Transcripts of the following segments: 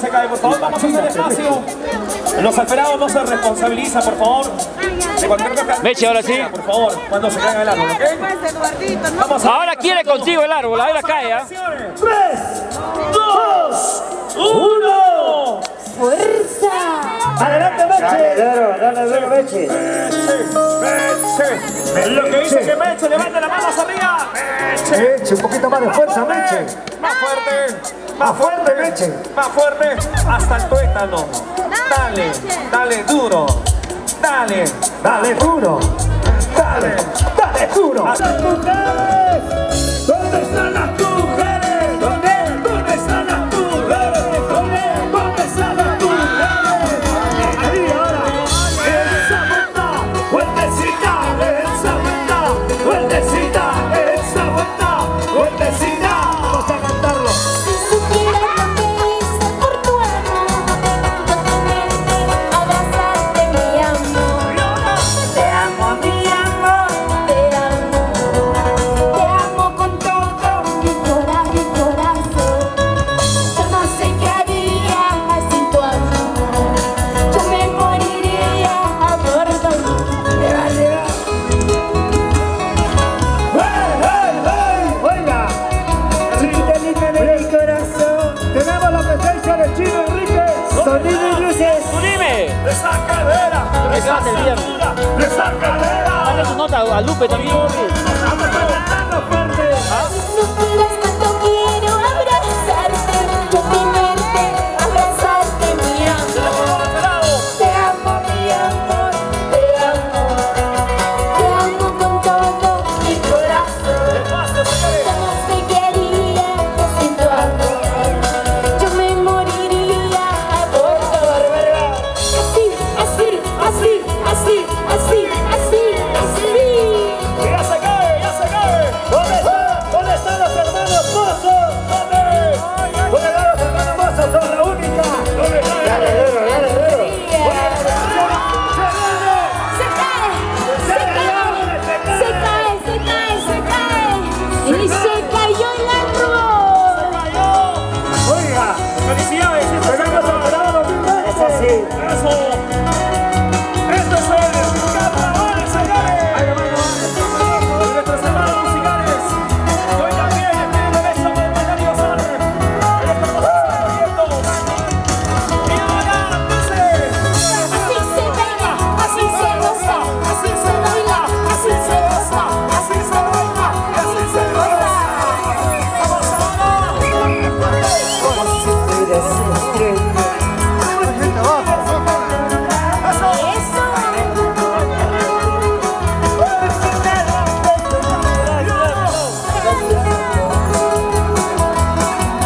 se cae, por favor, vamos a hacer espacio. Los alterados no se responsabilizan, por favor, de cualquier cosa. Meche, ahora sí. Por favor, cuando se caiga el árbol, ¿ok? Vamos a ahora quiere contigo el árbol, ahora cae, ¿ah? 3, 2, 1. ¡Fuerza! ¡Adelante, Meche! Dale, Meche. Es lo que dice que Meche, levanta las manos arriba. Meche, un poquito más de fuerza, Meche. Más fuerte. Más fuerte, Meche. Más fuerte, hasta el tuétano. Dale, dale duro. Dale, Dale duro. Dale duro. Las mujeres, ¿dónde están las mujeres? ¿Dónde están las mujeres? ¿Dónde están las mujeres? Ahí, ahora. Esa vuelta, vueltecita, esa vuelta, vueltecita, esa vuelta, vueltecita. Vamos a cantarlo. Si supieras lo que hice por tu amor, con tenerte, abrazarte, mi amor. Te amo, mi amor, te amo. Te amo con todo mi corazón. Yo no sé qué haría sin tu amor. Yo me moriría por tu amor. Te va a llegar. Oiga. Chiquita linda de mi corazón. Tenemos la presencia de Chino Enrique. Sonido y luces. ¡Unime! Esa cadera, esa cintura, esa cadera. Dale tu nota a Lupe también. Vamos cantando fuerte. Si supieras cuánto quiero abrazarte, yo tenerte, abrazarte, mi amor. Te amo, mi amor, te amo. Te amo con todo mi corazón. Yo no sé qué haría sin tu amor. Yo me moriría por tu amor. Así, así, así, así, así, así. Ya se cae, ya se cae. ¿Dónde están los hermanos Mozos? ¿Dónde están los hermanos Mozos? Son la única. ¿Dónde cae? Dale duro. Se cae, se cae, se cae, se cae. Y se cayó el árbol. Oiga. Felicidades, Tenemos alterados, ¿viste? Es así. Eso. Esto es el carnaval, señores. Con nuestros hermanos musicales. Hoy también estoy de beso con el aniversario. En este posicionamiento. Y ahora, dice. Así se baila, así se goza, así se baila, así se goza, Así se baila, así se baila. Vamos ahora.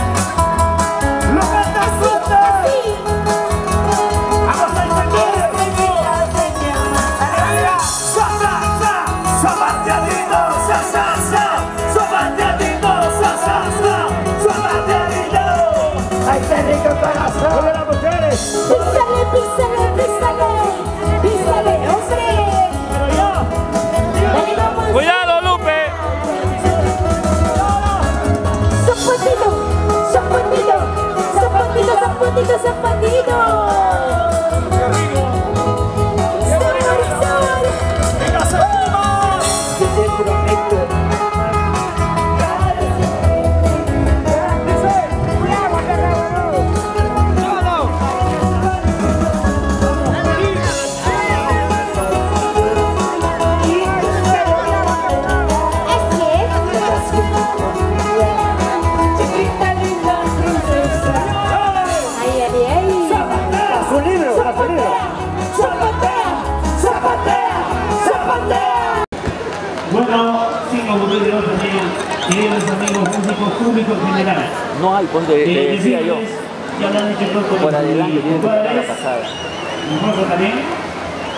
Lo cantas fuerte. Vamos a entender el ritmo. Zapateadito, zapateadito, zapateadito. ¡Ay, qué rico corazón! ¡Hola, las mujeres! Písale, písale, písale, písale, hombre. Dale, vamos. ¡Cuidado, Lupe! Zapatito, zapatito, zapatito, zapatito, zapatito. ¡Qué rico! ¡Qué bonito! ¡Venga, se fuma! ¡Que te prometo! Dice. Chiquita linda princesa. Ay, ay, ay. ¡A su libro! Zapatea, zapatea, zapatea. Bueno, sin aburrirlos también, queridos amigos músicos públicos en general. No hay, pues te decía yo. Ya lo han hecho todos Por adelante, mis tiene que estar la compadres, pasada. nosotros también.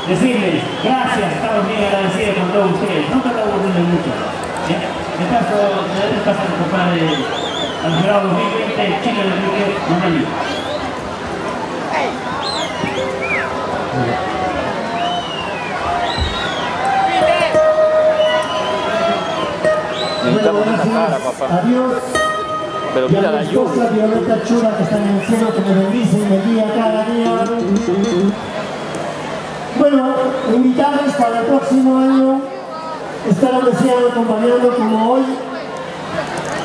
Decirles, gracias, estamos bien agradecidos con todos ustedes. Nunca te aburrimos mucho. Me paso a mi compadre al jurado 2020, Chino Enrique Monelli. Necesitamos esa cara, papá. Adiós. Pero y a mira mi la esposa lluvia. Violeta Chula, que está en el cielo, que me bendice y me guía cada día. Bueno, invitarles para el próximo año estar acompañando como hoy,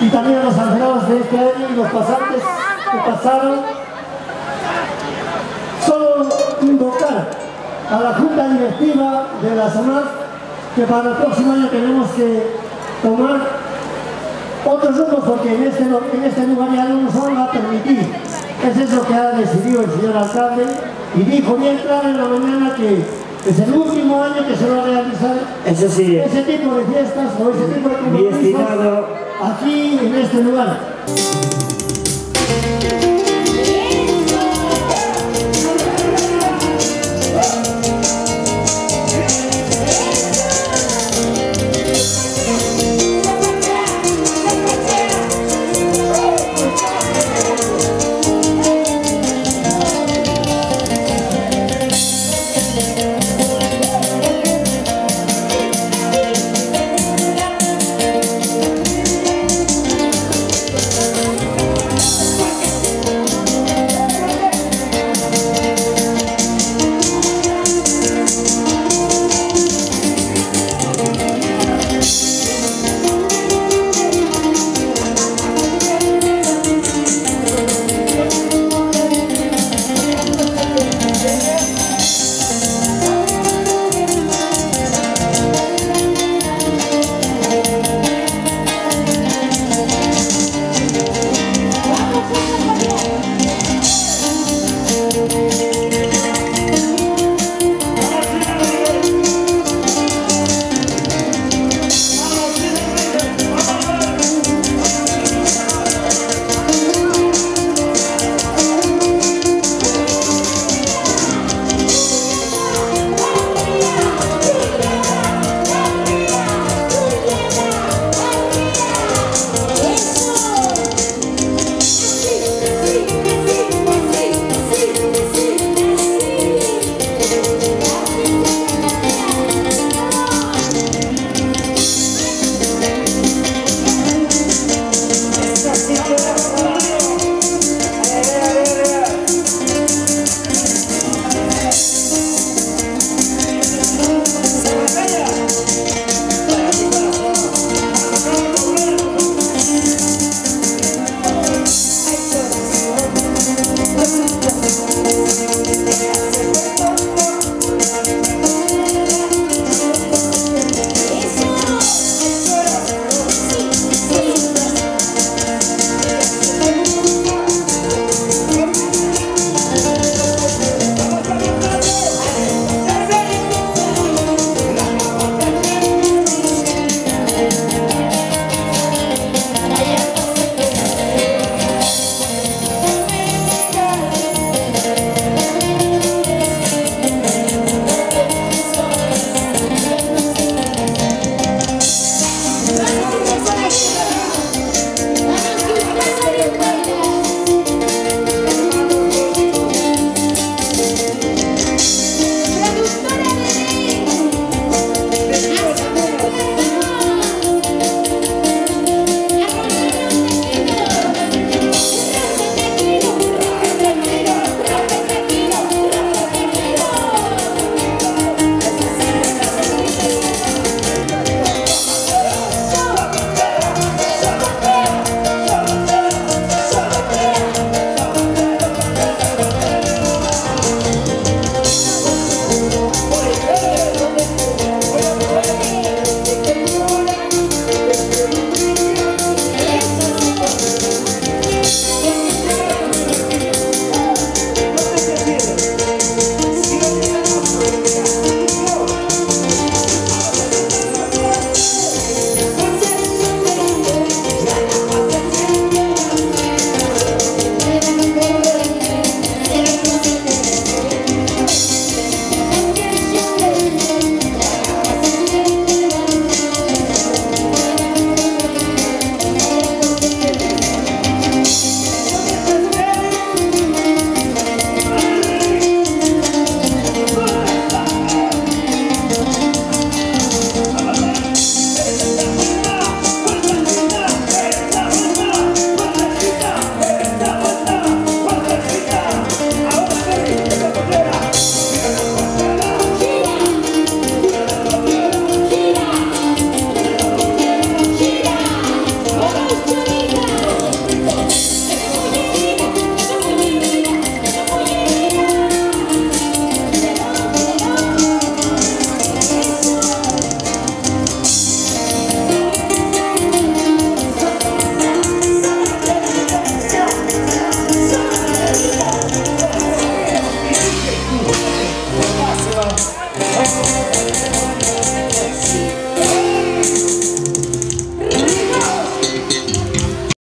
y también a los angelados de este año y los pasantes que pasaron. Solo invocar a la Junta Directiva de la SONAF que para el próximo año tenemos que tomar otros rumbos, porque en este lugar ya no nos van a permitir. Eso es lo que ha decidido el señor alcalde, y dijo bien claro en la mañana que es el último año que se va a realizar Eso sí, ese tipo de fiestas o ese tipo de mi compromisos estimado aquí en este lugar.